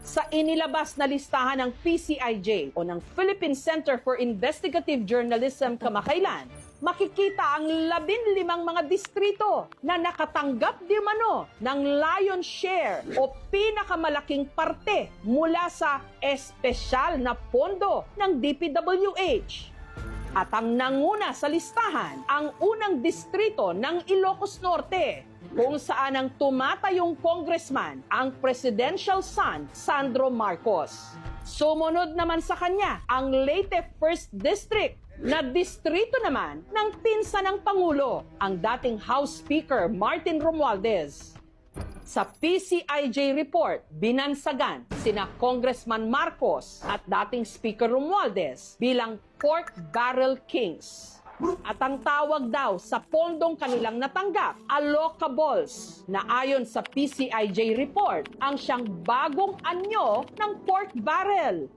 Sa inilabas na listahan ng PCIJ o ng Philippine Center for Investigative Journalism kamakailan, makikita ang 15 mga distrito na nakatanggap di mano ng lion's share o pinakamalaking parte mula sa espesyal na pondo ng DPWH. At ang nanguna sa listahan, ang unang distrito ng Ilocos Norte, kung saan ang tumatayong congressman ang presidential son, Sandro Marcos. Sumunod naman sa kanya ang Leyte 1st District, na distrito naman ng pinsa ng Pangulo, ang dating House Speaker Martin Romualdez. Sa PCIJ report, binansagan sina Congressman Marcos at dating Speaker Romualdez bilang pork barrel kings. At ang tawag daw sa pondong kanilang natanggap, allocables, na ayon sa PCIJ report, ang siyang bagong anyo ng pork barrel